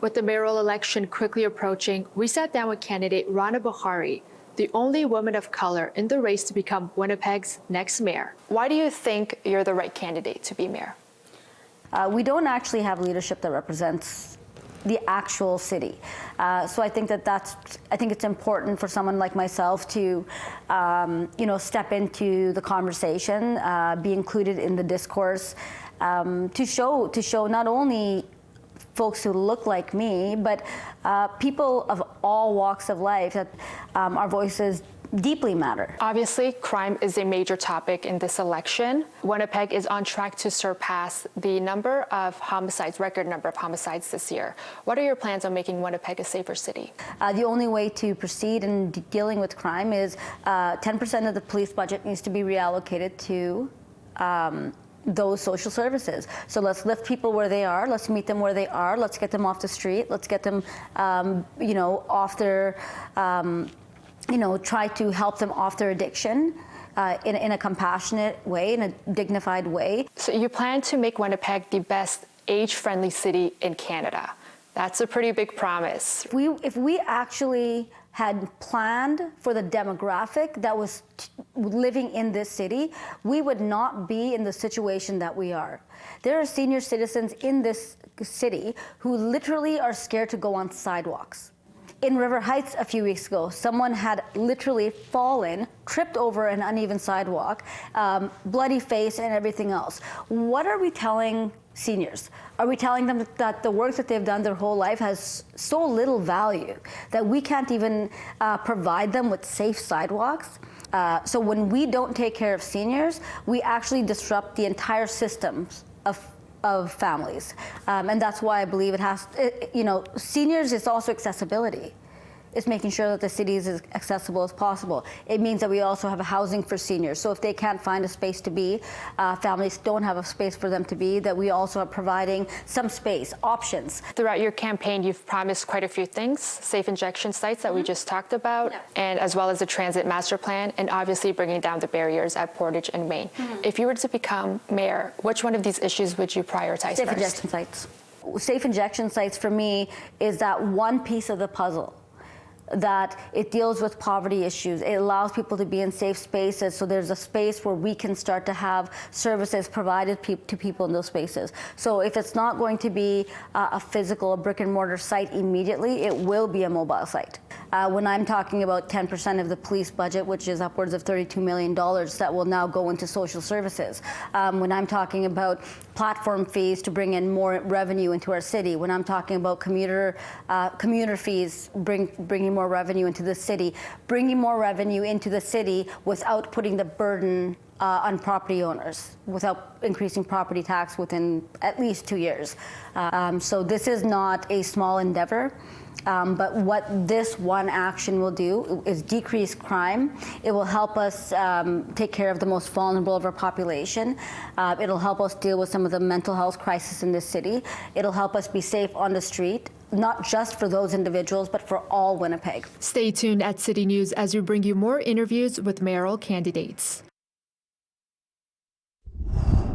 With the mayoral election quickly approaching, we sat down with candidate Rana Bokhari, the only woman of color in the race to become Winnipeg's next mayor. Why do you think you're the right candidate to be mayor? We don't actually have leadership that represents the actual city. So I think it's important for someone like myself to, step into the conversation, be included in the discourse, to show not only folks who look like me, but people of all walks of life that our voices deeply matter. Obviously, crime is a major topic in this election. Winnipeg is on track to surpass the record number of homicides this year. What are your plans on making Winnipeg a safer city? The only way to proceed in dealing with crime is 10% of the police budget needs to be reallocated to those social services. So let's lift people where they are. Let's meet them where they are. Let's get them off the street. Let's get them, off their, try to help them off their addiction in a compassionate way, in a dignified way. So you plan to make Winnipeg the best age-friendly city in Canada. That's a pretty big promise. If we actually had planned for the demographic that was living in this city, we would not be in the situation that we are. There are senior citizens in this city who literally are scared to go on sidewalks. In River Heights a few weeks ago, someone had literally fallen, tripped over an uneven sidewalk, bloody face and everything else. What are we telling seniors? Are we telling them that the work that they've done their whole life has so little value that we can't even provide them with safe sidewalks? So when we don't take care of seniors, we actually disrupt the entire systems of families. And that's why I believe seniors is also accessibility. It's making sure that the city is as accessible as possible. It means that we also have housing for seniors. So if they can't find a space to be, families don't have a space for them to be, that we also are providing some space, options. Throughout your campaign, you've promised quite a few things, safe injection sites that we just talked about, and as well as the transit master plan, and obviously bringing down the barriers at Portage and Main. If you were to become mayor, which one of these issues would you prioritize Safe first? injection sites. Safe injection sites for me is that one piece of the puzzle, that it deals with poverty issues. It allows people to be in safe spaces, so there's a space where we can start to have services provided to people in those spaces. So if it's not going to be a physical, brick and mortar site immediately, it will be a mobile site. When I'm talking about 10% of the police budget, which is upwards of $32 million, that will now go into social services. When I'm talking about platform fees to bring in more revenue into our city, when I'm talking about commuter fees, bringing more revenue into the city, bringing more revenue into the city without putting the burden on property owners, without increasing property tax within at least 2 years. So this is not a small endeavor. But what this one action will do is decrease crime. It will help us take care of the most vulnerable of our population. It'll help us deal with some of the mental health crisis in this city. It'll help us be safe on the street, not just for those individuals, but for all Winnipeg. Stay tuned at City News as we bring you more interviews with mayoral candidates.